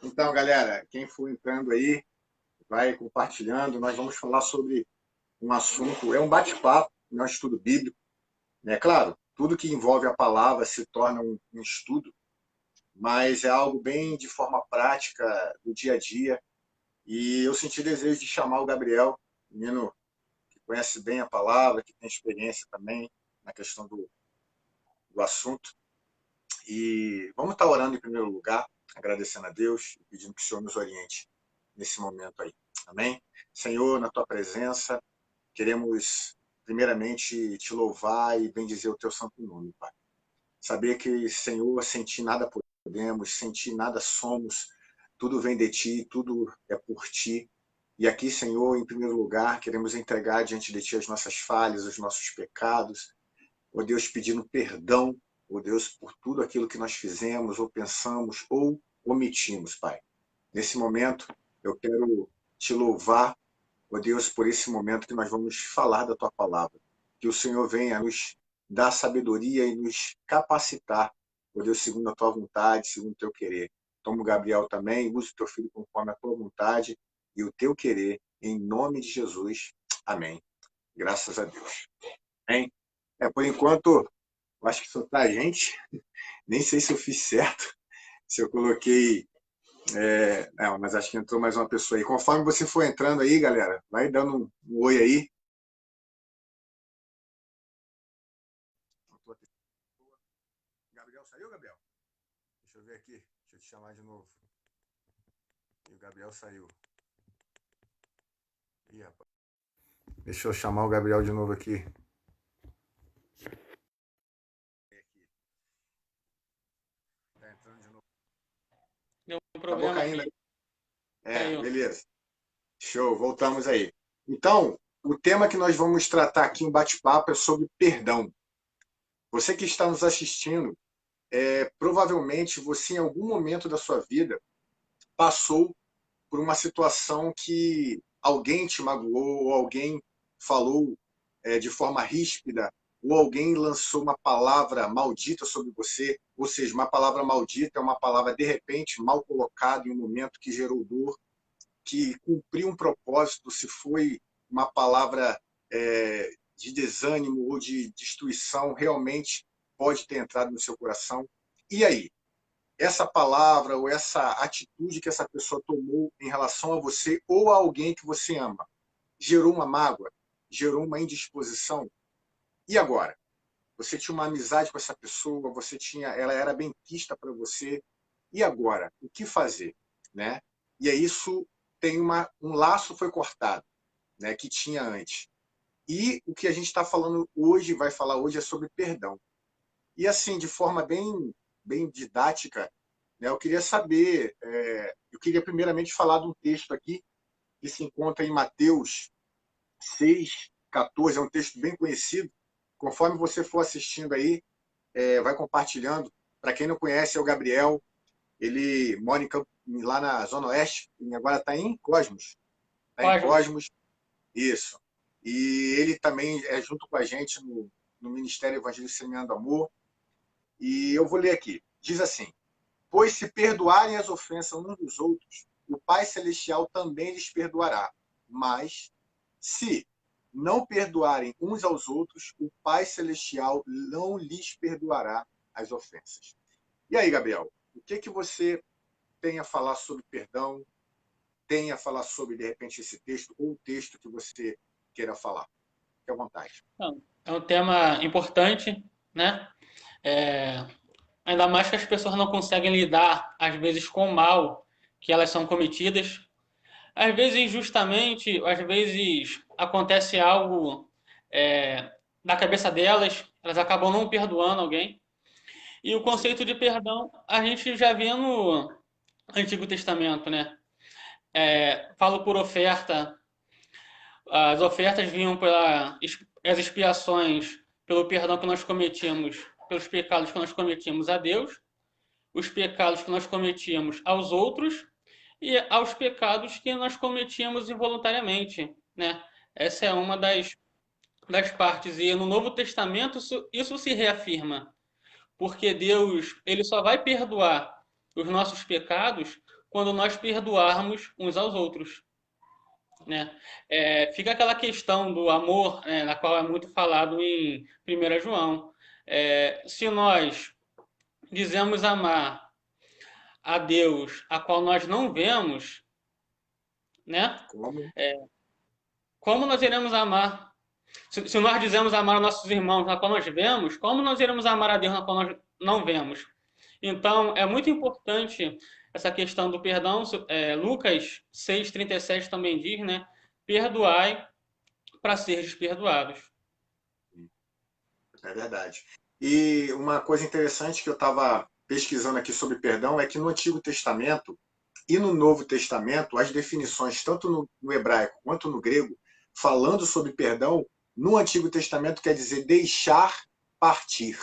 Então, galera, quem for entrando aí, vai compartilhando. Nós vamos falar sobre um assunto, é um bate-papo, não é um estudo bíblico, né? Claro, tudo que envolve a palavra se torna um estudo, mas é algo bem de forma prática, do dia a dia. E eu senti desejo de chamar o Gabriel, menino que conhece bem a palavra, que tem experiência também na questão do assunto. E vamos estar orando em primeiro lugar, agradecendo a Deus e pedindo que o Senhor nos oriente nesse momento aí. Amém? Senhor, na tua presença, queremos primeiramente te louvar e bendizer o teu santo nome, Pai. Saber que, Senhor, sem ti nada podemos, sem ti nada somos, tudo vem de ti, tudo é por ti. E aqui, Senhor, em primeiro lugar, queremos entregar diante de ti as nossas falhas, os nossos pecados, ó Deus, pedindo perdão, ó Deus, por tudo aquilo que nós fizemos, ou pensamos, ou omitimos, Pai. Nesse momento, eu quero te louvar, ó Deus, por esse momento que nós vamos falar da tua palavra. Que o Senhor venha nos dar sabedoria e nos capacitar, ó Deus, segundo a tua vontade, segundo o teu querer. Toma o Gabriel também, use o teu filho conforme a tua vontade e o teu querer, em nome de Jesus. Amém. Graças a Deus. Amém? Por enquanto, eu acho que só tá a gente. Nem sei se eu fiz certo, se eu coloquei. Não, mas acho que entrou mais uma pessoa aí. Conforme você for entrando aí, galera, vai dando um oi aí. Gabriel saiu, Gabriel? Deixa eu ver aqui. Deixa eu te chamar de novo. E o Gabriel saiu. Ih, rapaz. Deixa eu chamar o Gabriel de novo aqui. Tá entrando de novo. Deu um Acabou problema caindo. aqui. Caiu. Beleza. Show, voltamos aí. Então, o tema que nós vamos tratar aqui, um bate-papo, é sobre perdão. Você que está nos assistindo, provavelmente você, em algum momento da sua vida, passou por uma situação que alguém te magoou, ou alguém falou de forma ríspida, ou alguém lançou uma palavra maldita sobre você. Ou seja, uma palavra maldita é uma palavra, de repente, mal colocada em um momento que gerou dor, que cumpriu um propósito, se foi uma palavra de desânimo ou de destruição, realmente pode ter entrado no seu coração. E aí? Essa palavra ou essa atitude que essa pessoa tomou em relação a você ou a alguém que você ama gerou uma mágoa, gerou uma indisposição. E agora? Você tinha uma amizade com essa pessoa, ela era bem quista para você. E agora? O que fazer? Né? E é isso, um laço foi cortado, né, que tinha antes. E o que a gente está falando hoje, vai falar hoje, é sobre perdão. E assim, de forma bem didática, né, eu queria saber, eu queria primeiramente falar de um texto aqui que se encontra em Mateus 6:14, é um texto bem conhecido. Conforme você for assistindo aí, vai compartilhando. Para quem não conhece, é o Gabriel. Ele mora lá na Zona Oeste, e agora está em Cosmos. Está em Cosmos. Cosmos, isso. E ele também é junto com a gente no Ministério Evangelista Semeando Amor. E eu vou ler aqui. Diz assim: pois se perdoarem as ofensas uns dos outros, o Pai Celestial também lhes perdoará. Mas, se não perdoarem uns aos outros, o Pai Celestial não lhes perdoará as ofensas. E aí, Gabriel, o que você tem a falar sobre perdão? Tem a falar sobre, de repente, esse texto ou o texto que você queira falar? Fique à vontade. Não, é um tema importante, né? É, ainda mais que as pessoas não conseguem lidar, às vezes, com o mal que elas são cometidas. Às vezes, injustamente, às vezes acontece algo na cabeça delas, elas acabam não perdoando alguém. E o Sim, conceito de perdão a gente já vê no Antigo Testamento, né? Falo por oferta. As ofertas vinham as expiações pelo perdão que nós cometimos, pelos pecados que nós cometimos a Deus, os pecados que nós cometíamos aos outros e aos pecados que nós cometíamos involuntariamente, né? Essa é uma das partes. E no Novo Testamento isso se reafirma, porque Deus ele só vai perdoar os nossos pecados quando nós perdoarmos uns aos outros, né? Fica aquela questão do amor, né, na qual é muito falado em 1 João. Se nós dizemos amar a Deus, a qual nós não vemos, né? Como? Como nós iremos amar? Se nós dizemos amar os nossos irmãos na qual nós vemos, como nós iremos amar a Deus na qual nós não vemos? Então, é muito importante essa questão do perdão. Lucas 6,37 também diz, né? Perdoai para seres perdoados. É verdade. E uma coisa interessante que eu estava pesquisando aqui sobre perdão é que no Antigo Testamento e no Novo Testamento, as definições, tanto no hebraico quanto no grego, falando sobre perdão, no Antigo Testamento quer dizer deixar partir.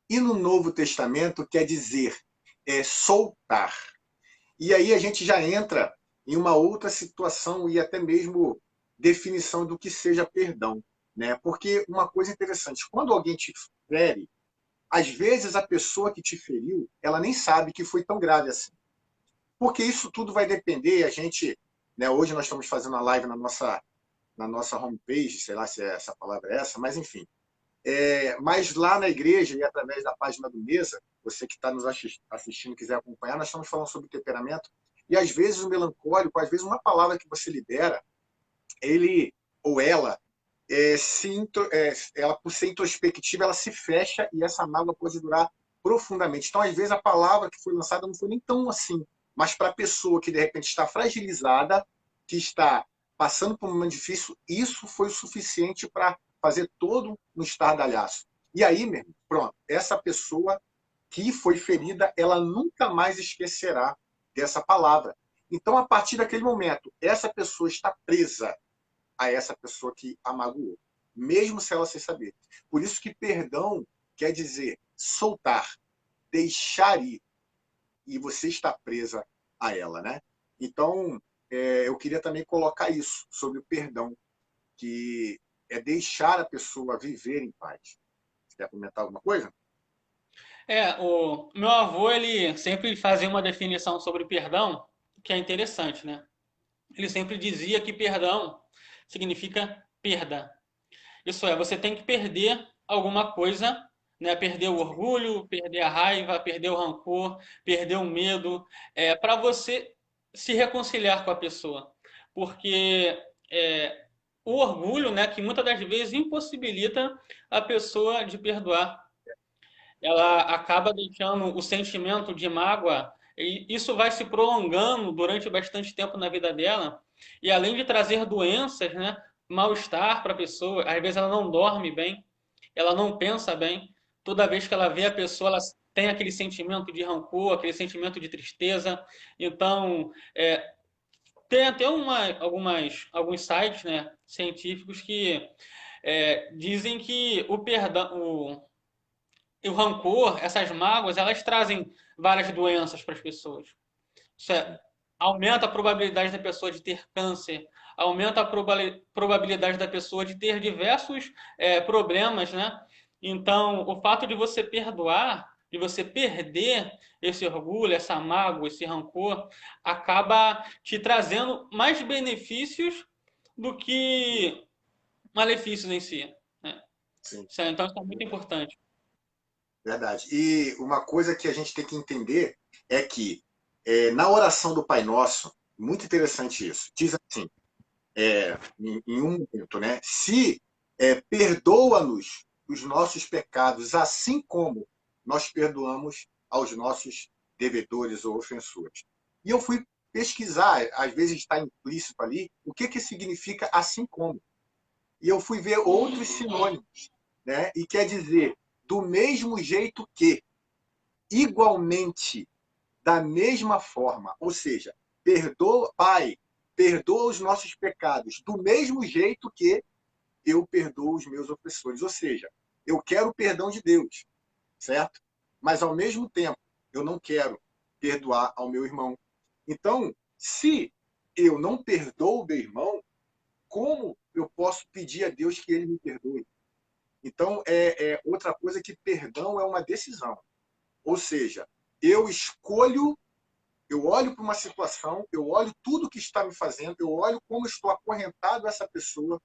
E no Novo Testamento quer dizer soltar. E aí a gente já entra em uma outra situação e até mesmo definição do que seja perdão. Né? Porque uma coisa interessante, quando alguém te fere, às vezes a pessoa que te feriu, ela nem sabe que foi tão grave assim. Porque isso tudo vai depender, a gente, né, hoje nós estamos fazendo a live na nossa homepage, sei lá se essa palavra é essa, mas enfim. Mas lá na igreja e através da página do Mesa, você que está nos assistindo, quiser acompanhar, nós estamos falando sobre temperamento. E às vezes o melancólico, às vezes uma palavra que você libera, ele ou ela, ela por ser introspectiva, ela se fecha e essa mágoa pode durar profundamente. Então, às vezes, a palavra que foi lançada não foi nem tão assim, mas para a pessoa que de repente está fragilizada, que está passando por um momento difícil, isso foi o suficiente para fazer todo um estardalhaço. E aí, meu irmão, pronto, essa pessoa que foi ferida, ela nunca mais esquecerá dessa palavra. Então, a partir daquele momento, essa pessoa está presa a essa pessoa que a magoou, mesmo se ela sem saber. Por isso que perdão quer dizer soltar, deixar ir, e você está presa a ela, né? Então, eu queria também colocar isso sobre o perdão, que é deixar a pessoa viver em paz. Você quer comentar alguma coisa? O meu avô, ele sempre fazia uma definição sobre perdão, que é interessante, né? Ele sempre dizia que perdão significa perda. Isso é, você tem que perder alguma coisa, né? Perder o orgulho, perder a raiva, perder o rancor, perder o medo, para você se reconciliar com a pessoa. Porque o orgulho, né, que muitas das vezes impossibilita a pessoa de perdoar. Ela acaba deixando o sentimento de mágoa, e isso vai se prolongando durante bastante tempo na vida dela, e além de trazer doenças, né, mal-estar para a pessoa, às vezes ela não dorme bem, ela não pensa bem, toda vez que ela vê a pessoa, ela tem aquele sentimento de rancor, aquele sentimento de tristeza. Então, tem até alguns sites, né, científicos que dizem que o perdão, o rancor, essas mágoas, elas trazem várias doenças para as pessoas. Isso aumenta a probabilidade da pessoa de ter câncer, aumenta a probabilidade da pessoa de ter diversos problemas, né? Então, o fato de você perdoar, de você perder esse orgulho, essa mágoa, esse rancor, acaba te trazendo mais benefícios do que malefícios em si, né? Sim, Então, isso é muito importante. verdade. E uma coisa que a gente tem que entender é que na oração do Pai Nosso, muito interessante isso, diz assim, em um momento, né? Se perdoa-nos os nossos pecados, assim como nós perdoamos aos nossos devedores ou ofensores. E eu fui pesquisar, às vezes está implícito ali, o que significa assim como. E eu fui ver outros sinônimos, né? E quer dizer, do mesmo jeito que, igualmente, da mesma forma, ou seja, perdoa, Pai, perdoa os nossos pecados, do mesmo jeito que eu perdoo os meus ofensores. Ou seja, eu quero o perdão de Deus, certo? Mas, ao mesmo tempo, eu não quero perdoar ao meu irmão. Então, se eu não perdoo o meu irmão, como eu posso pedir a Deus que ele me perdoe? Então, outra coisa que perdão é uma decisão. Ou seja, eu escolho Eu olho para uma situação, eu olho tudo que está me fazendo, eu olho como estou acorrentado a essa pessoa,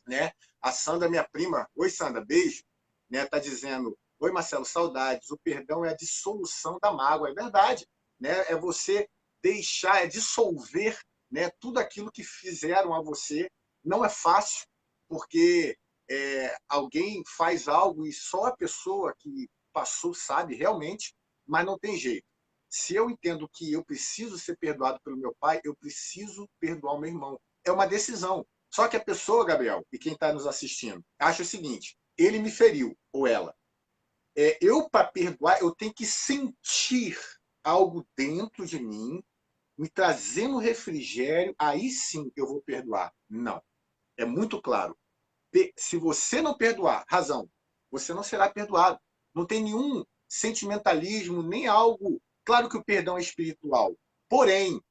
né? A Sandra, minha prima, oi Sandra, beijo, né? Tá dizendo, oi Marcelo, saudades. O perdão é a dissolução da mágoa, é verdade, né? É você deixar, é dissolver, né? Tudo aquilo que fizeram a você. Não é fácil, porque alguém faz algo e só a pessoa que passou sabe realmente, mas não tem jeito. Se eu entendo que eu preciso ser perdoado pelo meu pai, eu preciso perdoar o meu irmão. É uma decisão. Só que a pessoa, Gabriel, e quem está nos assistindo, acha o seguinte: ele me feriu, ou ela. Eu, para perdoar, eu tenho que sentir algo dentro de mim, me trazendo refrigério, aí sim eu vou perdoar. Não. É muito claro. Se você não perdoar, razão, você não será perdoado. Não tem nenhum sentimentalismo, nem algo. Claro que o perdão é espiritual. Porém,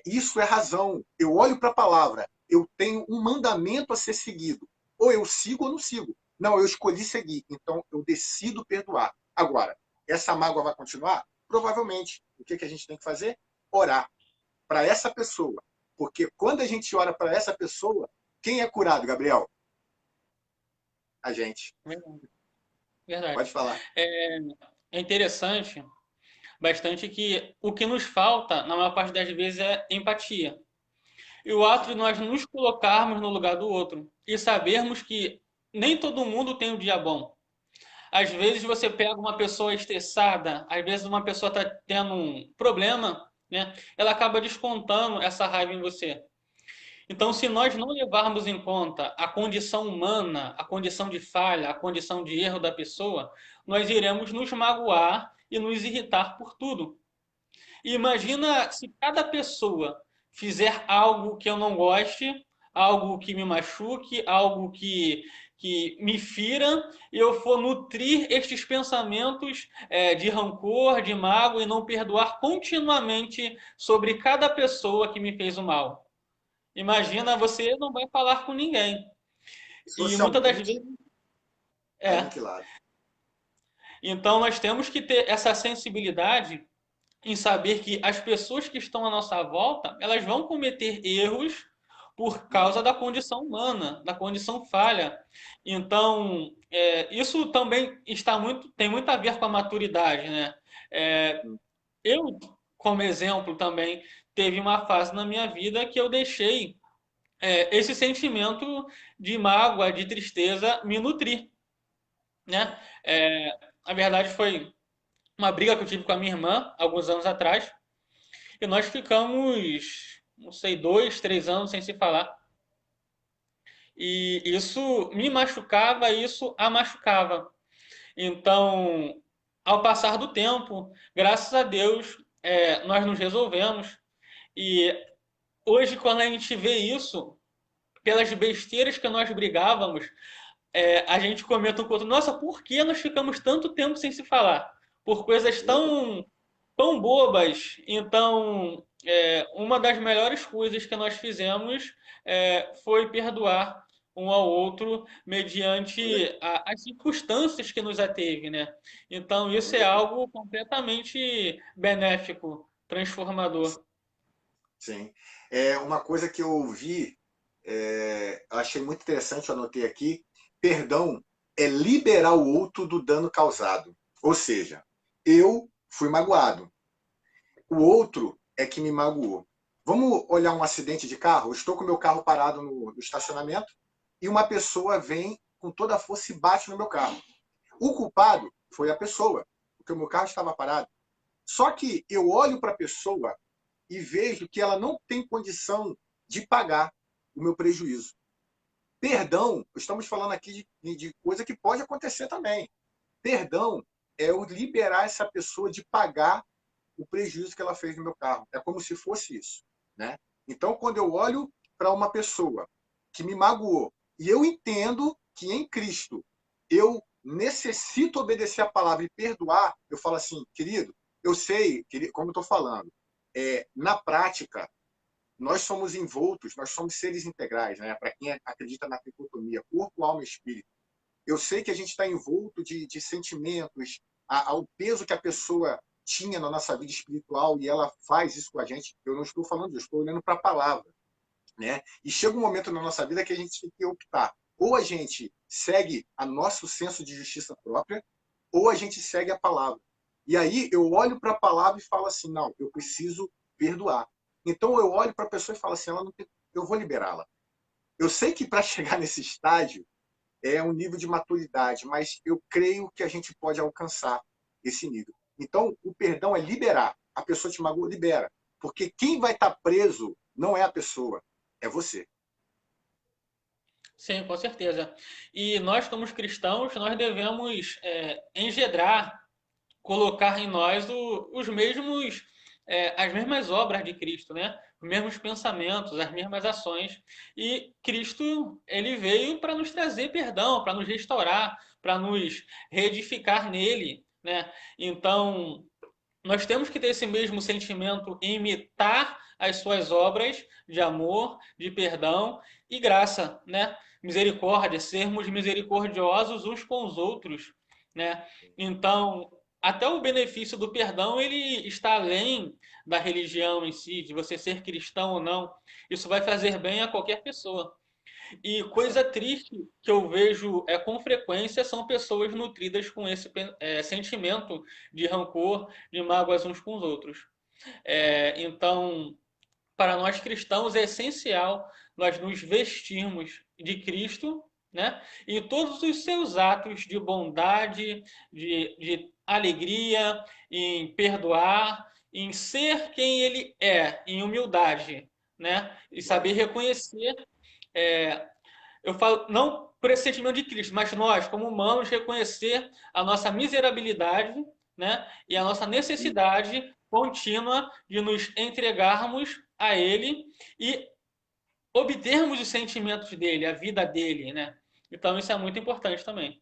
isso é razão. Eu olho para a palavra, eu tenho um mandamento a ser seguido. Ou eu sigo ou não sigo. Não, eu escolhi seguir, então eu decido perdoar. Agora, essa mágoa vai continuar? Provavelmente. O que a gente tem que fazer? Orar para essa pessoa. Porque quando a gente ora para essa pessoa, quem é curado, Gabriel? A gente. Verdade. Pode falar. É, é interessante bastante que o que nos falta, na maior parte das vezes, é empatia. E o ato de nós nos colocarmos no lugar do outro e sabermos que nem todo mundo tem um dia bom. Às vezes você pega uma pessoa estressada, às vezes uma pessoa está tendo um problema, né? Ela acaba descontando essa raiva em você. Então, se nós não levarmos em conta a condição humana, a condição de falha, a condição de erro da pessoa, nós iremos nos magoar e nos irritar por tudo. E imagina se cada pessoa fizer algo que eu não goste, algo que me machuque, algo que me fira, e eu for nutrir estes pensamentos de rancor, de mágoa e não perdoar continuamente sobre cada pessoa que me fez o mal. Imagina, você não vai falar com ninguém. E muitas das Socialmente, vezes. está É. aniquilado. Então nós temos que ter essa sensibilidade em saber que as pessoas que estão à nossa volta, elas vão cometer erros por causa da condição humana, da condição falha. Então, isso também tem muito a ver com a maturidade, né? É, eu, como exemplo também, teve uma fase na minha vida que eu deixei esse sentimento de mágoa, de tristeza me nutrir, né? A verdade foi uma briga que eu tive com a minha irmã alguns anos atrás e nós ficamos, não sei, 2, 3 anos sem se falar. E isso me machucava, isso a machucava. Então, ao passar do tempo, graças a Deus, nós nos resolvemos. E hoje, quando a gente vê isso, pelas besteiras que nós brigávamos, a gente comenta um com o outro, nossa, por que nós ficamos tanto tempo sem se falar? Por coisas tão bobas. Então, uma das melhores coisas que nós fizemos foi perdoar um ao outro mediante as circunstâncias que nos ateve, né? Então, isso é algo completamente benéfico, transformador. Sim. Uma coisa que eu ouvi, achei muito interessante, eu anotei aqui. Perdão é liberar o outro do dano causado. Ou seja, eu fui magoado. O outro é que me magoou. Vamos olhar um acidente de carro? Eu estou com o meu carro parado no estacionamento e uma pessoa vem com toda a força e bate no meu carro. O culpado foi a pessoa, porque o meu carro estava parado. Só que eu olho para a pessoa e vejo que ela não tem condição de pagar o meu prejuízo. Perdão, estamos falando aqui de coisa que pode acontecer também. Perdão é eu liberar essa pessoa de pagar o prejuízo que ela fez no meu carro. É como se fosse isso, né? Então, quando eu olho para uma pessoa que me magoou e eu entendo que em Cristo eu necessito obedecer a palavra e perdoar, eu falo assim, querido, eu sei, como eu estou falando, na prática, nós somos envoltos, nós somos seres integrais, né? Para quem acredita na tricotomia, corpo, alma e espírito. Eu sei que a gente está envolto de sentimentos, ao peso que a pessoa tinha na nossa vida espiritual e ela faz isso com a gente. Eu não estou falando disso, estou olhando para a palavra, né? E chega um momento na nossa vida que a gente tem que optar. Ou a gente segue a nosso senso de justiça própria, ou a gente segue a palavra. E aí eu olho para a palavra e falo assim, não, eu preciso perdoar. Então eu olho para a pessoa e falo assim, ela não tem, eu vou liberá-la. Eu sei que para chegar nesse estágio é um nível de maturidade, mas eu creio que a gente pode alcançar esse nível. Então, o perdão é liberar. A pessoa te magoou, libera. Porque quem vai estar preso não é a pessoa, é você. Sim, com certeza. E nós, como cristãos, nós devemos engendrar, colocar em nós os mesmos, as mesmas obras de Cristo, né? Os mesmos pensamentos, as mesmas ações. E Cristo, ele veio para nos trazer perdão, para nos restaurar, para nos reedificar nele, né? Então, nós temos que ter esse mesmo sentimento e imitar as suas obras de amor, de perdão e graça, né? Misericórdia, sermos misericordiosos uns com os outros, né? Então, até o benefício do perdão, ele está além da religião em si, de você ser cristão ou não. Isso vai fazer bem a qualquer pessoa. E coisa triste que eu vejo com frequência são pessoas nutridas com esse sentimento de rancor, de mágoas uns com os outros. Então, para nós cristãos é essencial nós nos vestirmos de Cristo, né? E todos os seus atos de bondade, de alegria, em perdoar, em ser quem ele é, em humildade, né? E saber reconhecer é, eu falo não por esse sentimento de Cristo, mas nós, como humanos, reconhecer a nossa miserabilidade, né, e a nossa necessidade contínua de nos entregarmos a Ele e obtermos os sentimentos dele, a vida dele, né? Então isso é muito importante também.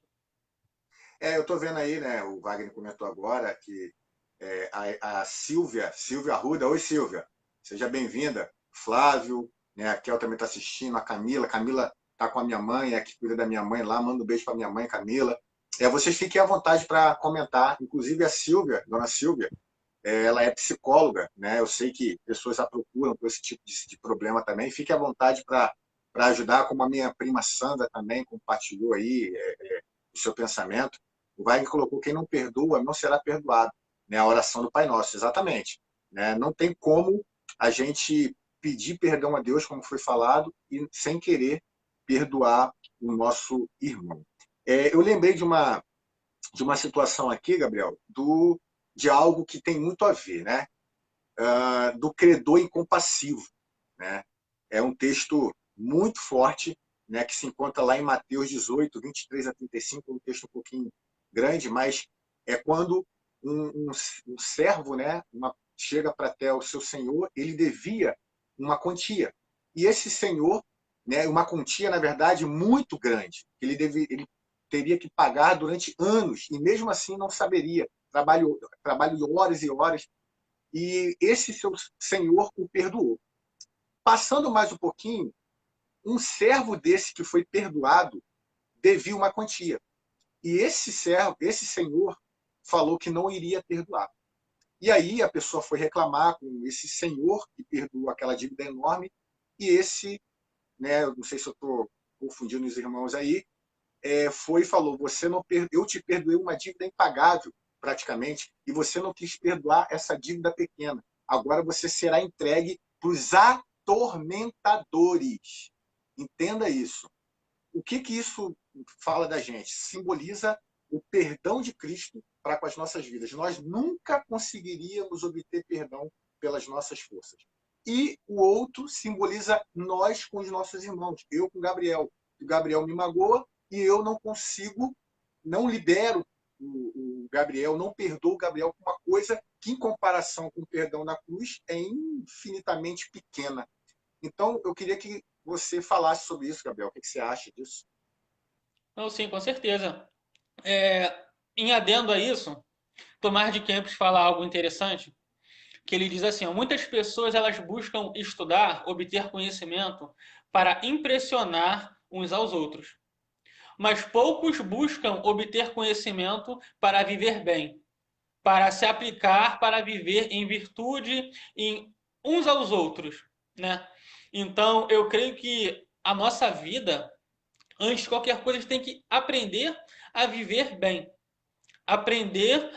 Eu estou vendo aí, né? O Wagner comentou agora que a Silvia Arruda, oi Silvia, seja bem-vinda. Flávio, né? A Kel também está assistindo, a Camila está com a minha mãe, é que cuida da minha mãe lá, manda um beijo para minha mãe, Camila. Vocês fiquem à vontade para comentar, inclusive a Silvia, dona Silvia, ela é psicóloga, né? Eu sei que pessoas a procuram por esse tipo de problema também. Fique à vontade para ajudar, como a minha prima Sandra também compartilhou aí o seu pensamento. O Wagner colocou: quem não perdoa não será perdoado. Né? A oração do Pai Nosso, exatamente. Né? Não tem como a gente pedir perdão a Deus, como foi falado, e sem querer perdoar o nosso irmão. Eu lembrei de uma situação aqui, Gabriel, de algo que tem muito a ver, né? Do credor incompassivo. Né? É um texto muito forte, né, que se encontra lá em Mateus 18, 23 a 35, um texto um pouquinho grande, mas é quando um servo, né, chega para até o seu senhor, ele devia uma quantia. E esse senhor, né, uma quantia, na verdade, muito grande, ele teria que pagar durante anos, e mesmo assim não saberia. Trabalho horas e horas, e esse seu senhor o perdoou. Passando mais um pouquinho, um servo desse que foi perdoado devia uma quantia. E esse senhor, falou que não iria perdoar. E aí a pessoa foi reclamar com esse senhor que perdoou aquela dívida enorme, e esse, né, eu não sei se eu estou confundindo os irmãos aí, foi e falou: você não eu te perdoei uma dívida impagável, praticamente, e você não quis perdoar essa dívida pequena. Agora você será entregue para os atormentadores. Entenda isso. O que isso fala da gente? Simboliza o perdão de Cristo para com as nossas vidas. Nós nunca conseguiríamos obter perdão pelas nossas forças. E o outro simboliza nós com os nossos irmãos. Eu com o Gabriel. O Gabriel me magoa e eu não consigo, não libero o Gabriel, não perdoo o Gabriel por uma coisa que, em comparação com o perdão na cruz, é infinitamente pequena. Então, eu queria que você falasse sobre isso, Gabriel. O que você acha disso? Não, sim, com certeza. Em adendo a isso, Tomás de Kempis fala algo interessante, que ele diz assim: ó, muitas pessoas elas buscam estudar, obter conhecimento para impressionar uns aos outros, mas poucos buscam obter conhecimento para viver bem. para se aplicar, para viver em virtude em uns aos outros, né? Então, eu creio que a nossa vida, antes de qualquer coisa, a gente tem que aprender a viver bem, aprender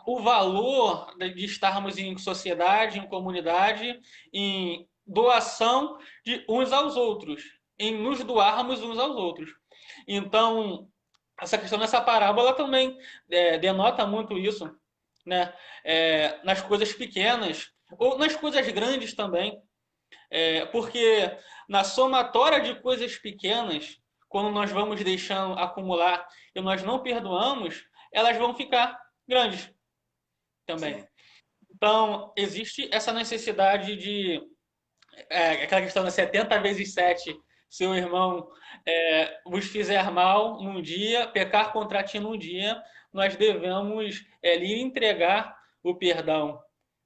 o valor de estarmos em sociedade, em comunidade, em doação de uns aos outros, em nos doarmos uns aos outros. Então, essa questão dessa parábola também denota muito isso, né? Nas coisas pequenas ou nas coisas grandes também, porque na somatória de coisas pequenas, quando nós vamos deixando acumular e nós não perdoamos, elas vão ficar grandes também. Sim. Então, existe essa necessidade de aquela questão das 70 vezes 7. Se o irmão vos fizer mal num dia, pecar contra ti num dia, nós devemos lhe entregar o perdão,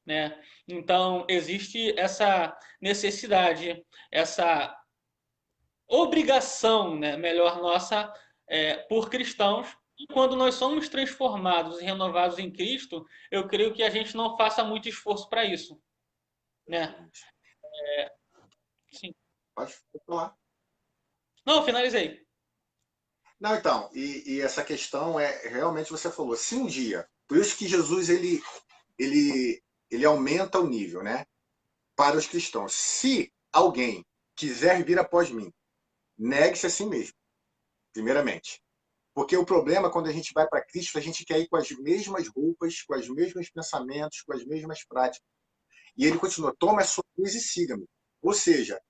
né? Então, existe essa necessidade, essa obrigação, né, melhor nossa, por cristãos. E quando nós somos transformados e renovados em Cristo, eu creio que a gente não faça muito esforço para isso, né? Sim. Pode falar. Não, finalizei. Não, então, e essa questão realmente você falou, se um dia, por isso que Jesus ele aumenta o nível, né, para os cristãos. Se alguém quiser vir após mim, negue-se a si mesmo, primeiramente. Porque o problema, quando a gente vai para Cristo, a gente quer ir com as mesmas roupas, com os mesmos pensamentos, com as mesmas práticas. E ele continua, toma a sua cruz e siga-me. Ou seja,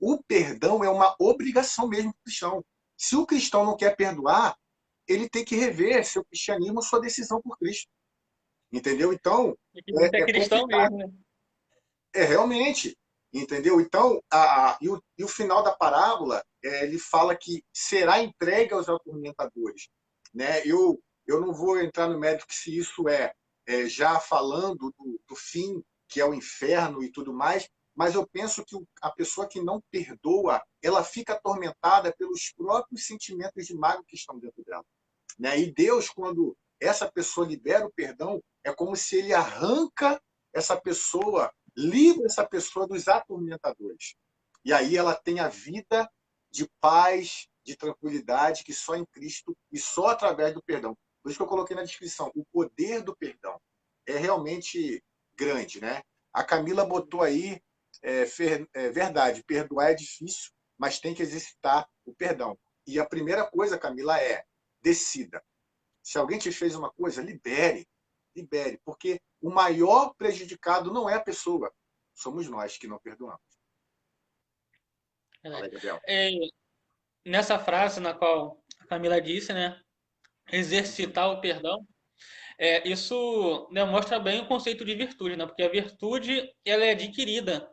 o perdão é uma obrigação mesmo do cristão. Se o cristão não quer perdoar, ele tem que rever seu cristianismo, sua decisão por Cristo. Entendeu? Então, Você é é cristão complicado. mesmo, né? Realmente. Entendeu? Então, e o final da parábola, ele fala que será entregue aos atormentadores. Né? Eu não vou entrar no mérito que se isso já falando do fim, que é o inferno e tudo mais, mas eu penso que a pessoa que não perdoa, ela fica atormentada pelos próprios sentimentos de mágoa que estão dentro dela. Né? E Deus, quando essa pessoa libera o perdão, é como se ele arranca essa pessoa, livra essa pessoa dos atormentadores. E aí ela tem a vida de paz, de tranquilidade, que só em Cristo e só através do perdão. Por isso que eu coloquei na descrição, o poder do perdão é realmente grande, né? A Camila botou aí, verdade, perdoar é difícil, mas tem que exercitar o perdão. E a primeira coisa, Camila, decida. Se alguém te fez uma coisa, libere. Libere, porque o maior prejudicado não é a pessoa, somos nós que não perdoamos. Fala aí, Gabriel. Nessa frase na qual a Camila disse, né? Exercitar o perdão. Isso demonstra bem o conceito de virtude, né? Porque a virtude ela é adquirida,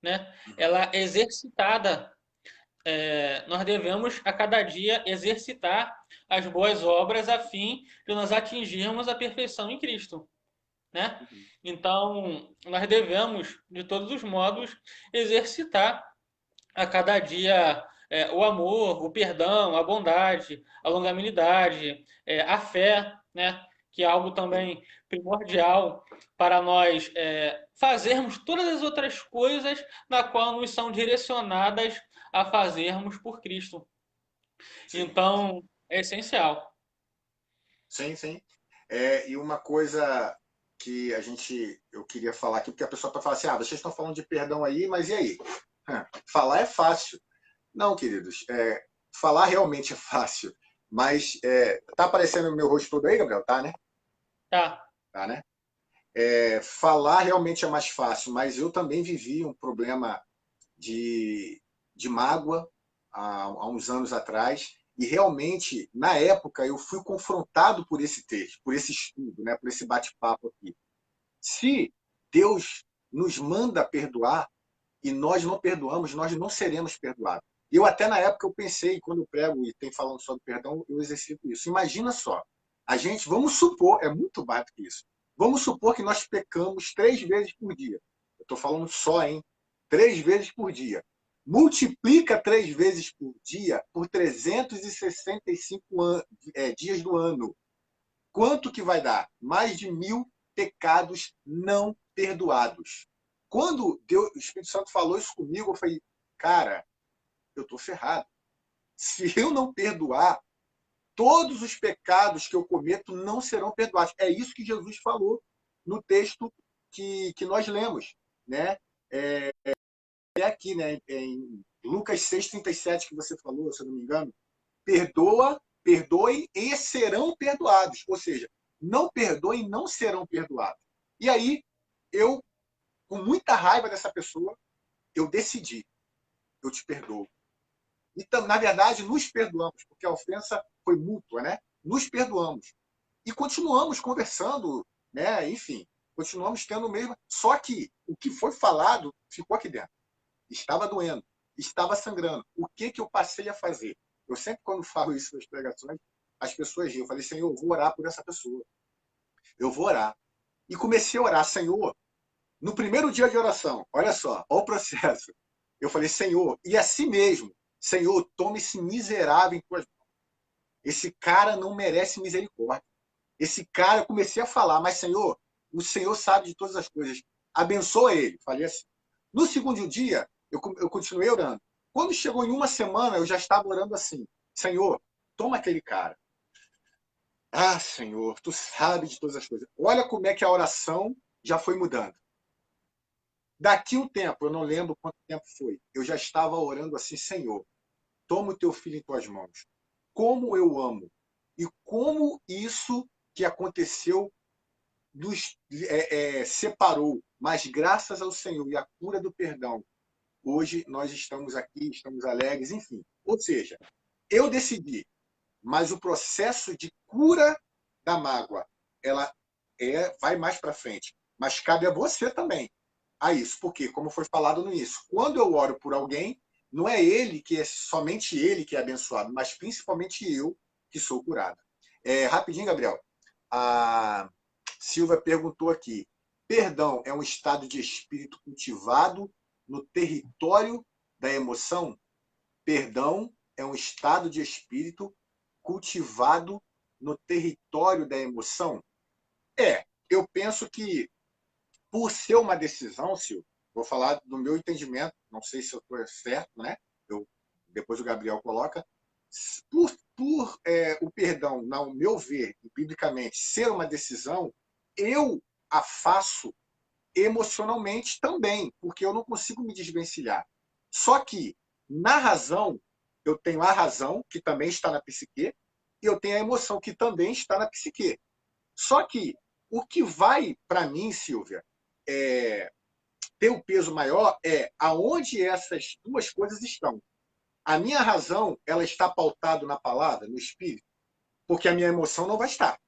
né? Ela é exercitada. Nós devemos a cada dia exercitar as boas obras a fim de nós atingirmos a perfeição em Cristo, né? Então, nós devemos, de todos os modos, exercitar a cada dia o amor, o perdão, a bondade, a longanimidade, a fé, né? Que é algo também primordial para nós fazermos todas as outras coisas na qual nos são direcionadas a fazermos por Cristo. Sim, Então, é essencial. sim. Sim. E uma coisa que eu queria falar aqui, porque a pessoa está falando assim, vocês estão falando de perdão aí, mas e aí? Falar é fácil. Não, queridos, falar realmente é fácil, mas tá aparecendo o meu rosto todo aí, Gabriel? Tá, né? Tá. Tá, né? Falar realmente é mais fácil, mas eu também vivi um problema de mágoa há uns anos atrás, e realmente, na época, eu fui confrontado por esse texto, por esse estudo, né, por esse bate-papo aqui. Se Deus nos manda perdoar e nós não perdoamos, nós não seremos perdoados. Eu até na época eu pensei, quando eu prego e tem falando sobre perdão, eu exercito isso. Imagina só, vamos supor, é muito mais do que isso. Vamos supor que nós pecamos 3 vezes por dia. Eu estou falando só, hein? 3 vezes por dia. Multiplica 3 vezes por dia por 365 dias do ano. Quanto que vai dar? Mais de 1000 pecados não perdoados. Quando Deus, o Espírito Santo falou isso comigo, eu falei, cara, eu estou ferrado. Se eu não perdoar, todos os pecados que eu cometo não serão perdoados. É isso que Jesus falou no texto que nós lemos, né? É aqui, né? Em Lucas 6,37 que você falou, se eu não me engano. Perdoem e serão perdoados. Ou seja, não perdoem e não serão perdoados. E aí, eu, com muita raiva dessa pessoa, eu decidi, eu te perdoo. Então, na verdade, nos perdoamos, porque a ofensa foi mútua, né? Nos perdoamos. E continuamos conversando, né? Enfim, continuamos tendo o mesmo. Só que o que foi falado ficou aqui dentro. Estava doendo, estava sangrando. O que eu passei a fazer? Eu sempre, quando falo isso nas pregações, as pessoas riem. Eu falei, Senhor, eu vou orar por essa pessoa. Eu vou orar. E comecei a orar, Senhor, no primeiro dia de oração, olha só, olha o processo. Eu falei, Senhor, e assim mesmo, Senhor, tome esse miserável em tuas mãos. Esse cara não merece misericórdia. Esse cara, eu comecei a falar, mas Senhor, o Senhor sabe de todas as coisas. Abençoa ele. Falei assim. No segundo dia, eu continuei orando. Quando chegou em uma semana, eu já estava orando assim: Senhor, toma aquele cara. Ah, Senhor, tu sabe de todas as coisas. Olha como é que a oração já foi mudando. Daqui um tempo, eu não lembro quanto tempo foi, eu já estava orando assim: Senhor, toma o teu filho em tuas mãos. Como eu amo. E como isso que aconteceu nos separou, mas graças ao Senhor e à cura do perdão, hoje nós estamos aqui, estamos alegres, enfim. Ou seja, eu decidi, mas o processo de cura da mágoa, ela vai mais para frente. Mas cabe a você também a isso, porque, como foi falado no início, quando eu oro por alguém, não é ele que é somente ele que é abençoado, mas principalmente eu que sou curado. Rapidinho, Gabriel. A Silva perguntou aqui: perdão é um estado de espírito cultivado no território da emoção? Perdão é um estado de espírito cultivado no território da emoção? Eu penso que, por ser uma decisão, Silvio, vou falar do meu entendimento, não sei se eu estou certo, né? Depois o Gabriel coloca. O perdão, no meu ver, biblicamente, ser uma decisão, eu a faço emocionalmente também, porque eu não consigo me desvencilhar. Só que, na razão, eu tenho a razão, que também está na psique, e eu tenho a emoção, que também está na psique. Só que o que vai, para mim, Silvia, ter o um peso maior é aonde essas duas coisas estão. A minha razão, ela está pautada na palavra, no espírito, porque a minha emoção não vai estar.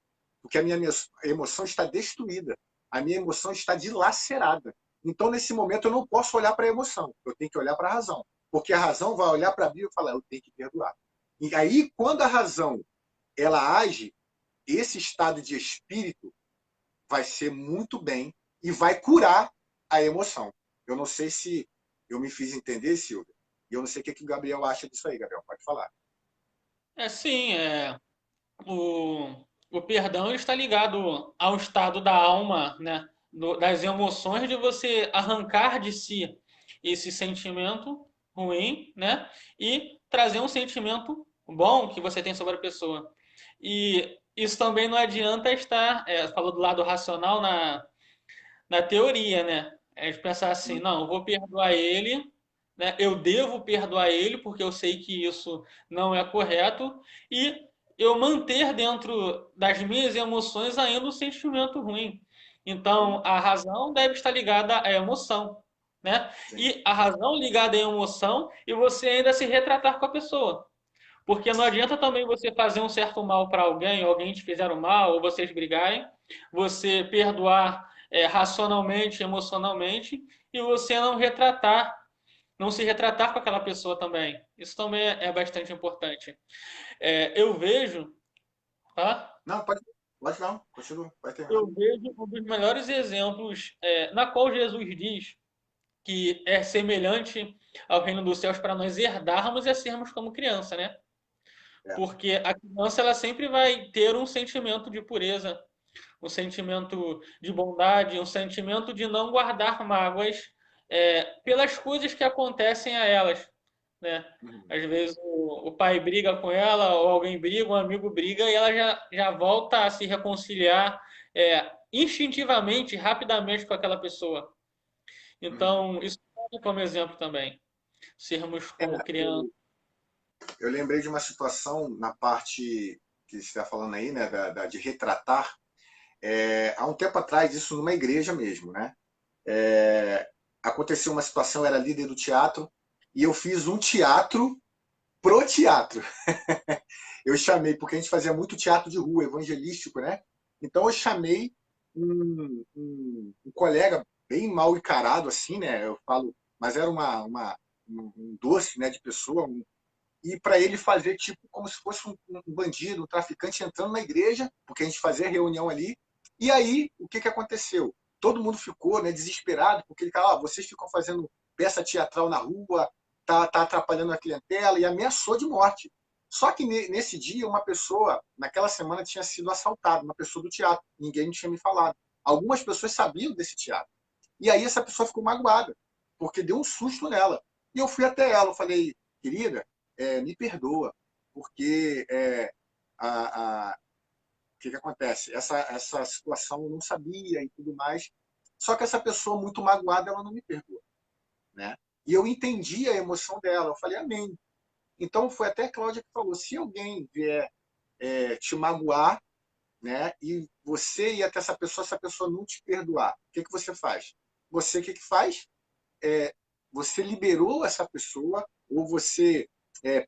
Porque a minha emoção está destruída. A minha emoção está dilacerada. Então, nesse momento, eu não posso olhar para a emoção. Eu tenho que olhar para a razão. Porque a razão vai olhar para a Bíblia e falar, eu tenho que perdoar. E aí, quando a razão ela age, esse estado de espírito vai ser muito bem e vai curar a emoção. Eu não sei se eu me fiz entender, Silvia. E eu não sei o que o Gabriel acha disso aí, Gabriel. Pode falar. Sim, o, o perdão está ligado ao estado da alma, né? Das emoções, de você arrancar de si esse sentimento ruim, né? E trazer um sentimento bom que você tem sobre a pessoa. E isso também não adianta estar, falou do lado racional na teoria, né? É de pensar assim, não, eu vou perdoar ele, né? Eu devo perdoar ele porque eu sei que isso não é correto e eu manter dentro das minhas emoções ainda o sentimento ruim. Então, a razão deve estar ligada à emoção, né? Sim. E a razão ligada à emoção e você ainda se retratar com a pessoa. Porque não adianta também você fazer um certo mal para alguém, ou alguém te fizer um mal, ou vocês brigarem, você perdoar racionalmente, emocionalmente, e você não se retratar com aquela pessoa também. Isso também é bastante importante. Eu vejo, tá? Não, pode não. Continua. Vai terminar. Eu vejo um dos melhores exemplos na qual Jesus diz que é semelhante ao reino dos céus para nós herdarmos e sermos como criança, né? É. Porque a criança ela sempre vai ter um sentimento de pureza, um sentimento de bondade, um sentimento de não guardar mágoas pelas coisas que acontecem a elas, né? Uhum. Às vezes o pai briga com ela, ou alguém briga, um amigo briga, e ela já volta a se reconciliar instintivamente, rapidamente com aquela pessoa. Uhum. Então, isso serve como exemplo também. Sermos É, como crianças. eu lembrei de uma situação na parte que você está falando aí, né, de retratar. Há um tempo atrás, isso numa igreja mesmo, né? Aconteceu uma situação, eu era líder do teatro, e eu fiz um teatro pro teatro. Eu chamei, porque a gente fazia muito teatro de rua, evangelístico, né? Então eu chamei um colega bem mal encarado, assim, né? Eu falo, mas era um doce, né, de pessoa, e para ele fazer tipo como se fosse um bandido, um traficante entrando na igreja, porque a gente fazia reunião ali. E aí, o que aconteceu? Todo mundo ficou, né, desesperado, porque ele falava, vocês ficam fazendo peça teatral na rua, tá atrapalhando a clientela, e ameaçou de morte. Só que nesse dia, uma pessoa, naquela semana, tinha sido assaltada, uma pessoa do teatro. Ninguém tinha me falado. Algumas pessoas sabiam desse teatro. E aí essa pessoa ficou magoada, porque deu um susto nela. E eu fui até ela, eu falei, querida, me perdoa, porque o que acontece? Essa situação eu não sabia e tudo mais. Só que essa pessoa muito magoada, ela não me perdoa, né? E eu entendi a emoção dela, eu falei, amém. Então foi até a Cláudia que falou, se alguém vier te magoar, né, e você ir até essa pessoa não te perdoar, o que você faz? Você o que faz? Você liberou essa pessoa ou você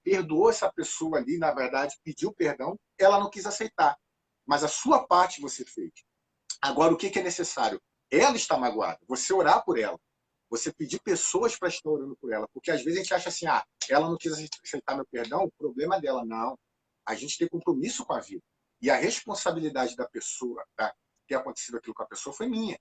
perdoou essa pessoa ali, na verdade, pediu perdão, ela não quis aceitar. Mas a sua parte você fez. Agora, o que é necessário? Ela está magoada, você orar por ela. Você pedir pessoas para estar orando por ela. Porque às vezes a gente acha assim, ela não quis aceitar meu perdão, o problema é dela. Não. A gente tem compromisso com a vida. E a responsabilidade da pessoa, tá? Ter acontecido aquilo com a pessoa, foi minha,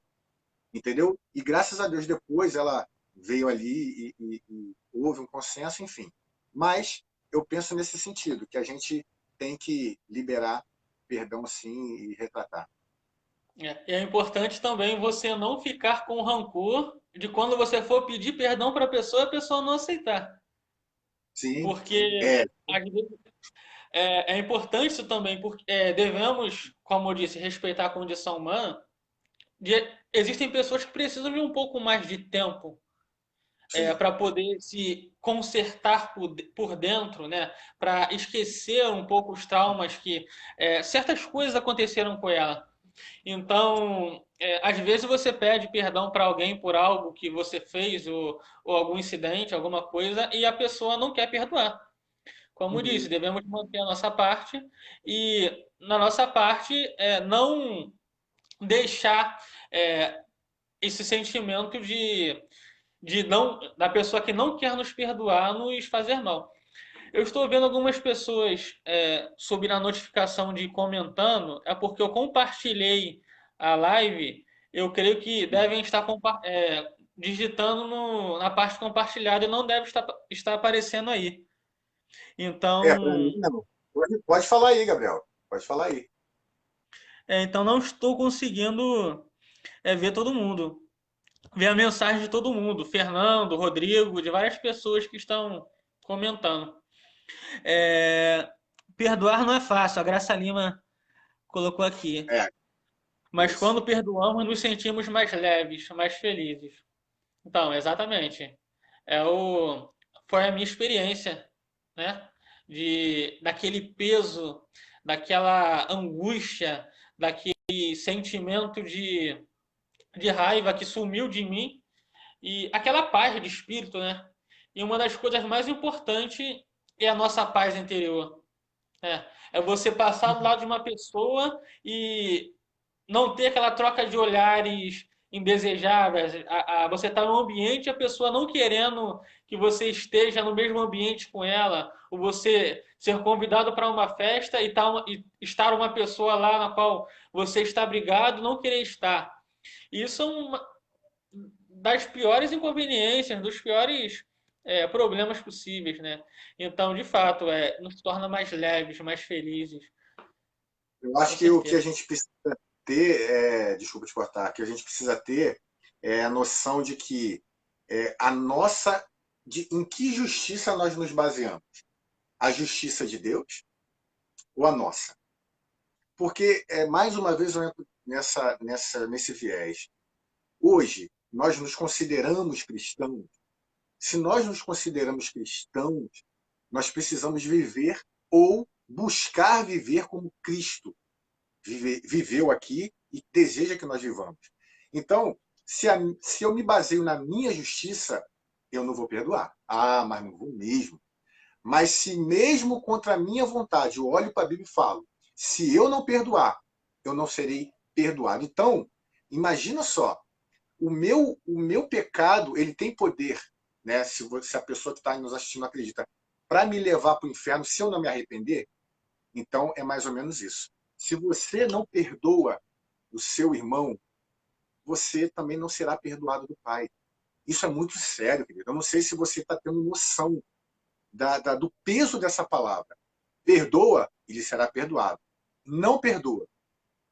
entendeu? E graças a Deus depois ela veio ali e houve um consenso, enfim. Mas eu penso nesse sentido, que a gente tem que liberar perdão sim e retratar. E é importante também você não ficar com rancor de quando você for pedir perdão para a pessoa não aceitar. Sim, Porque é, às vezes, é importante isso também, porque devemos, como eu disse, respeitar a condição humana. Existem pessoas que precisam de um pouco mais de tempo sim. para poder se consertar por dentro, né? Para esquecer um pouco os traumas que certas coisas aconteceram com ela. Então, às vezes você pede perdão para alguém por algo que você fez ou algum incidente, alguma coisa, e a pessoa não quer perdoar. Como disse, Uhum. devemos manter a nossa parte e, na nossa parte, não deixar é, esse sentimento de não, da pessoa que não quer nos perdoar nos fazer mal. Eu estou vendo algumas pessoas subir a notificação de comentando, é porque eu compartilhei a live, eu creio que devem estar digitando na parte compartilhada e não deve estar aparecendo aí. Para mim Então, não. Pode falar aí, Gabriel. Pode falar aí. então não estou conseguindo ver todo mundo, ver a mensagem de todo mundo, Fernando, Rodrigo, de várias pessoas que estão comentando. É, perdoar não é fácil, a Graça Lima colocou aqui. É, Mas isso. quando perdoamos, nos sentimos mais leves, mais felizes. Então, exatamente. É o, foi a minha experiência, né? Daquele peso, daquela angústia, daquele sentimento de raiva que sumiu de mim e aquela paz de espírito, né? E uma das coisas mais importantes é a nossa paz interior. É você passar do lado de uma pessoa e não ter aquela troca de olhares indesejáveis. Você está num ambiente e a pessoa não querendo que você esteja no mesmo ambiente com ela, ou você ser convidado para uma festa e estar uma pessoa lá na qual você está brigado, não querer estar. Isso é uma das piores inconveniências, dos piores. problemas possíveis, né? Então, de fato, nos torna mais leves, mais felizes, Eu com acho que o que a certeza. gente precisa ter, desculpa te cortar, que a gente precisa ter é a noção de que a nossa, em que justiça nós nos baseamos? A justiça de Deus ou a nossa? Porque, mais uma vez, eu entro nesse viés. Hoje, nós nos consideramos cristãos. Se nós nos consideramos cristãos, nós precisamos viver ou buscar viver como Cristo viveu aqui e deseja que nós vivamos. Então, se eu me baseio na minha justiça, eu não vou perdoar. Ah, mas não vou mesmo. Mas se mesmo contra a minha vontade, eu olho para a Bíblia e falo, se eu não perdoar, eu não serei perdoado. Então, imagina só, o meu pecado, ele tem poder, né? Se a pessoa que está nos assistindo acredita, para me levar para o inferno, se eu não me arrepender, então é mais ou menos isso. Se você não perdoa o seu irmão, você também não será perdoado do Pai. Isso é muito sério, querido. Eu não sei se você está tendo noção do peso dessa palavra. Perdoa, ele será perdoado. Não perdoa,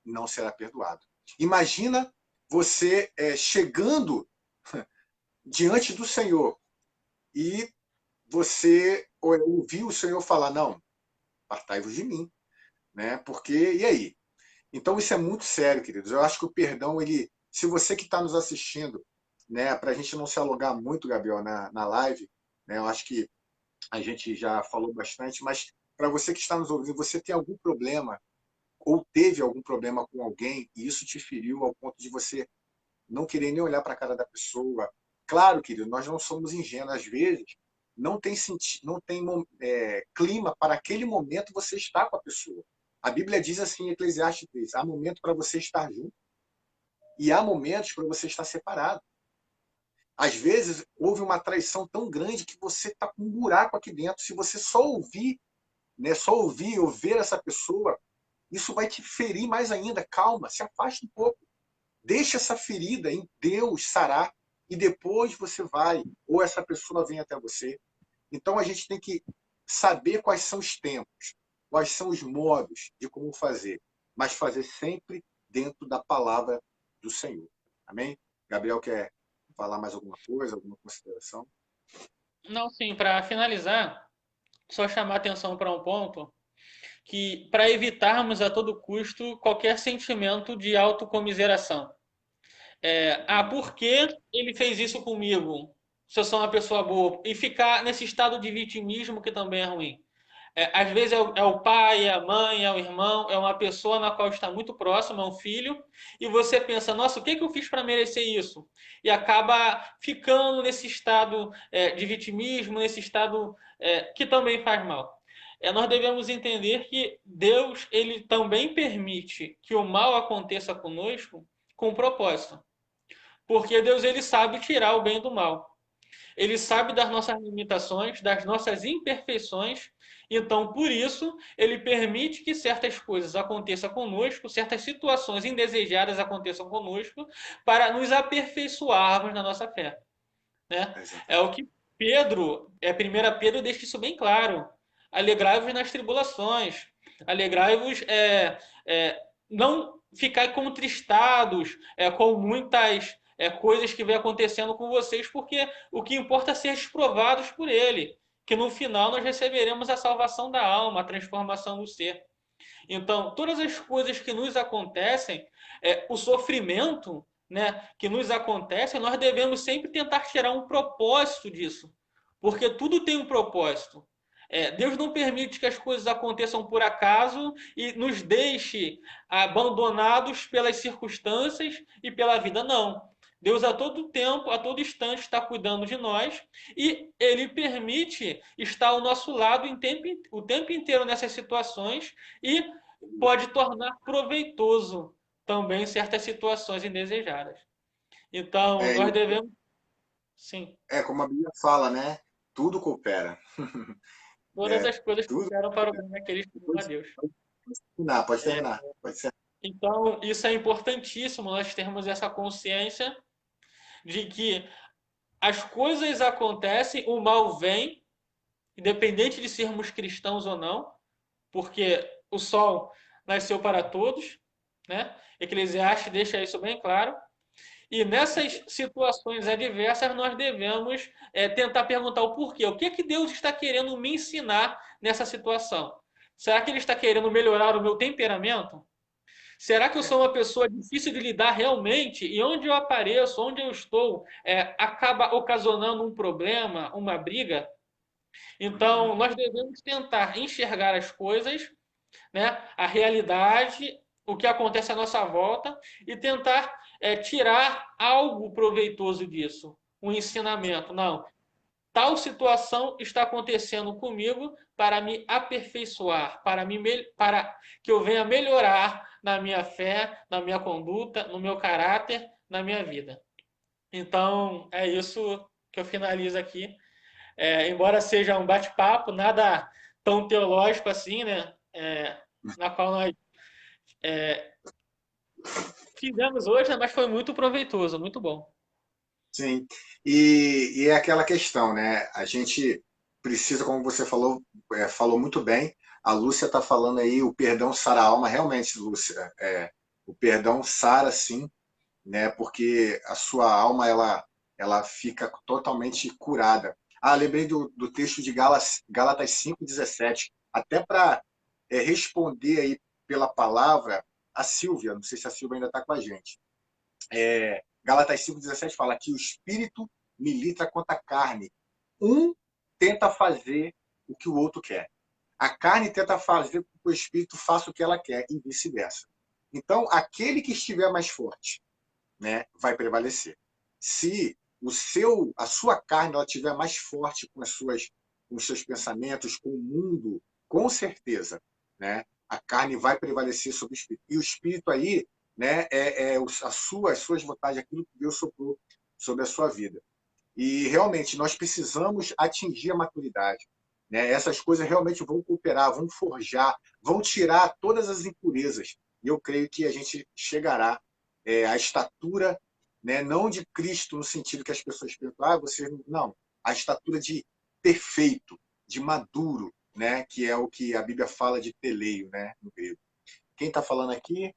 não será perdoado. Imagina você chegando diante do Senhor e você ouvir o Senhor falar, não, apartai-vos de mim, né? Porque, e aí? Então isso é muito sério, queridos. Eu acho que o perdão, se você que está nos assistindo, né, para a gente não se alongar muito, Gabriel, na live, né, eu acho que a gente já falou bastante, mas para você que está nos ouvindo, você tem algum problema ou teve algum problema com alguém e isso te feriu ao ponto de você não querer nem olhar para a cara da pessoa. Claro, querido, nós não somos ingênuos. Às vezes, não tem clima para aquele momento você estar com a pessoa. A Bíblia diz assim em Eclesiastes 3, há momento para você estar junto e há momentos para você estar separado. Às vezes, houve uma traição tão grande que você está com um buraco aqui dentro. Se você só ouvir, né, só ouvir ou ver essa pessoa, isso vai te ferir mais ainda. Calma, se afaste um pouco. Deixa essa ferida em Deus sarar e depois você vai, ou essa pessoa vem até você. Então a gente tem que saber quais são os tempos, quais são os modos de como fazer, mas fazer sempre dentro da palavra do Senhor. Amém? Gabriel quer falar mais alguma coisa, alguma consideração? Não, sim, para finalizar, só chamar atenção para um ponto que para evitarmos a todo custo qualquer sentimento de autocomiseração. Por que ele fez isso comigo? Se eu sou uma pessoa boa. E ficar nesse estado de vitimismo que também é ruim. Às vezes é o pai, é a mãe, é o irmão, é uma pessoa na qual está muito próximo, é um filho, e você pensa, nossa, o que eu fiz para merecer isso? E acaba ficando nesse estado de vitimismo, nesse estado que também faz mal. Nós devemos entender que Deus ele também permite que o mal aconteça conosco com propósito. Porque Deus ele sabe tirar o bem do mal. Ele sabe das nossas limitações, das nossas imperfeições. Então, por isso, ele permite que certas coisas aconteçam conosco, certas situações indesejadas aconteçam conosco, para nos aperfeiçoarmos na nossa fé. Né? É Exatamente. o que Primeira Pedro deixa isso bem claro. Alegrai-vos nas tribulações, alegrai-vos, não ficar contristados com muitas coisas que vem acontecendo com vocês, porque o que importa é ser provados por ele, que no final nós receberemos a salvação da alma, a transformação do ser. Então, todas as coisas que nos acontecem, o sofrimento, né, que nos acontece, nós devemos sempre tentar tirar um propósito disso, porque tudo tem um propósito. Deus não permite que as coisas aconteçam por acaso e nos deixe abandonados pelas circunstâncias e pela vida, não. Deus a todo tempo, a todo instante está cuidando de nós e Ele permite estar ao nosso lado o tempo inteiro nessas situações e pode tornar proveitoso também certas situações indesejadas. Então, É, nós devemos, sim, como a Bíblia fala, né? Tudo coopera. todas É, as coisas que tudo operam para o coopera. bem daqueles que amam a Pode Deus. terminar, pode terminar. Pode ser. Então, isso é importantíssimo, nós termos essa consciência de que as coisas acontecem, o mal vem, independente de sermos cristãos ou não, porque o sol nasceu para todos, né? Eclesiastes deixa isso bem claro. E nessas situações adversas, nós devemos tentar perguntar o porquê. O que é que Deus está querendo me ensinar nessa situação? Será que Ele está querendo melhorar o meu temperamento? Será que eu sou uma pessoa difícil de lidar realmente? E onde eu apareço, onde eu estou, acaba ocasionando um problema, uma briga? Então, nós devemos tentar enxergar as coisas, né, a realidade, o que acontece à nossa volta e tentar tirar algo proveitoso disso, um ensinamento. Não, tal situação está acontecendo comigo para me aperfeiçoar, para que eu venha melhorar na minha fé, na minha conduta, no meu caráter, na minha vida. Então, é isso que eu finalizo aqui. Embora seja um bate-papo, nada tão teológico assim, né? Na qual nós fizemos hoje, né? Mas foi muito proveitoso, muito bom. Sim. E é aquela questão, né? A gente precisa, como você falou, falou muito bem. A Lúcia está falando aí, o perdão sara a alma. Realmente, Lúcia, o perdão sara sim, né? Porque a sua alma ela fica totalmente curada. Ah, lembrei do texto de Gálatas 5:17. Até para responder aí pela palavra a Silvia, não sei se a Silvia ainda está com a gente. Gálatas 5:17 fala que o espírito milita contra a carne. Um tenta fazer o que o outro quer. A carne tenta fazer com que o espírito faça o que ela quer e vice-versa. Então, aquele que estiver mais forte, né, vai prevalecer. Se a sua carne ela estiver mais forte com os seus pensamentos, com o mundo, com certeza, né, a carne vai prevalecer sobre o espírito. E o espírito aí, né, as suas vontades, aquilo que Deus soprou sobre a sua vida. E realmente nós precisamos atingir a maturidade. Né? Essas coisas realmente vão cooperar, vão forjar, vão tirar todas as impurezas. E eu creio que a gente chegará à estatura, né, não de Cristo no sentido que as pessoas pensam, você não, a estatura de perfeito, de maduro, né, que é o que a Bíblia fala de teleio, né, no grego. Quem está falando aqui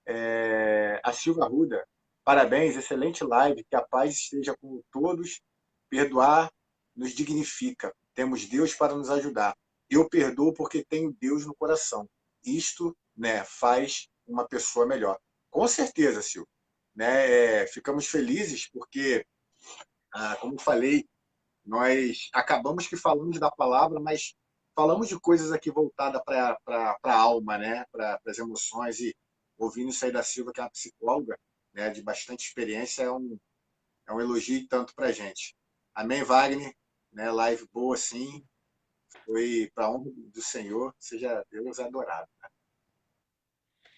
é a Silvia Ruda. Parabéns, excelente live, que a paz esteja com todos. Perdoar nos dignifica. Temos Deus para nos ajudar. Eu perdoo porque tenho Deus no coração. Isto, né, faz uma pessoa melhor. Com certeza, Silvio. Né, ficamos felizes porque, como falei, nós acabamos que falamos da palavra, mas falamos de coisas aqui voltadas para a alma, né, para as emoções. E ouvindo isso aí da Silva, que é uma psicóloga, né, de bastante experiência, é um elogio e tanto para a gente. Amém, Wagner? Né, live boa, sim. Foi para a honra do Senhor. Seja Deus adorado. Né?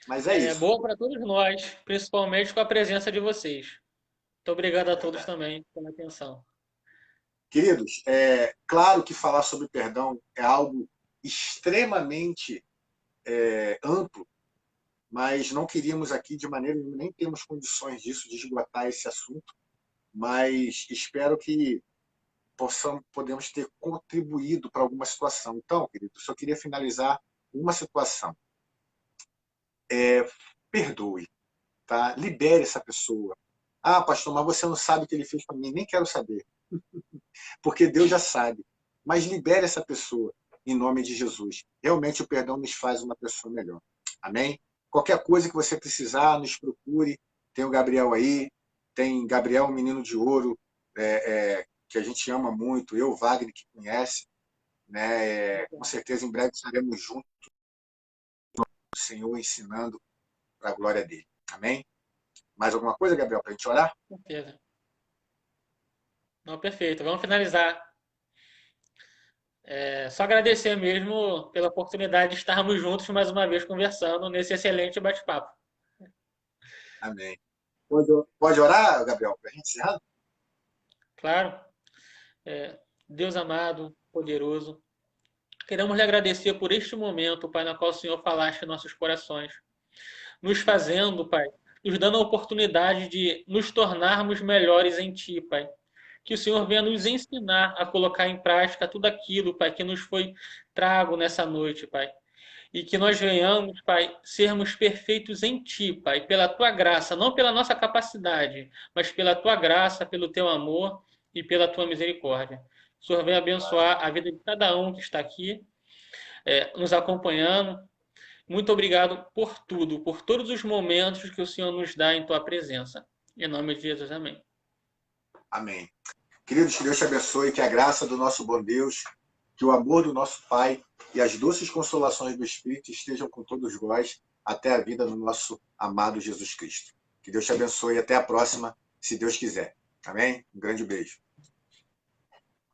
Mas é É isso. bom para todos nós, principalmente com a presença de vocês. Muito obrigado a todos Verdade. também pela atenção. Queridos, é claro que falar sobre perdão é algo extremamente amplo, mas não queríamos aqui de maneira nenhuma, nem temos condições disso, de esgotar esse assunto, mas espero que podemos ter contribuído para alguma situação. Então, querido, só queria finalizar uma situação. Perdoe, tá? Libere essa pessoa. Ah, pastor, mas você não sabe o que ele fez para mim. Nem quero saber, porque Deus já sabe. Mas libere essa pessoa, em nome de Jesus. Realmente o perdão nos faz uma pessoa melhor. Amém? Qualquer coisa que você precisar, nos procure. Tem o Gabriel aí, tem Gabriel, um menino de ouro, que a gente ama muito, eu, Wagner, que conhece. Né? Com certeza, em breve estaremos juntos, o Senhor ensinando para a glória dele. Amém? Mais alguma coisa, Gabriel, para a gente orar? Com certeza. Não, perfeito. Vamos finalizar. Só agradecer mesmo pela oportunidade de estarmos juntos mais uma vez conversando nesse excelente bate-papo. Amém. Pode orar, Gabriel, para a gente encerrar? Claro, Deus amado, poderoso, queremos lhe agradecer por este momento, Pai, na qual o Senhor falaste em nossos corações, nos fazendo, Pai, nos dando a oportunidade de nos tornarmos melhores em Ti, Pai. que o Senhor venha nos ensinar a colocar em prática tudo aquilo, Pai, que nos foi trago nessa noite, Pai. E que nós venhamos, Pai, sermos perfeitos em Ti, Pai, pela Tua graça, não pela nossa capacidade, mas pela Tua graça, pelo Teu amor e pela Tua misericórdia. O Senhor venha abençoar a vida de cada um que está aqui, nos acompanhando. Muito obrigado por tudo, por todos os momentos que o Senhor nos dá em Tua presença. Em nome de Jesus, amém. Amém. Queridos, que Deus te abençoe, que a graça do nosso bom Deus, que o amor do nosso Pai e as doces consolações do Espírito estejam com todos nós até a vida do nosso amado Jesus Cristo. Que Deus te abençoe e até a próxima, se Deus quiser. Amém? Um grande beijo.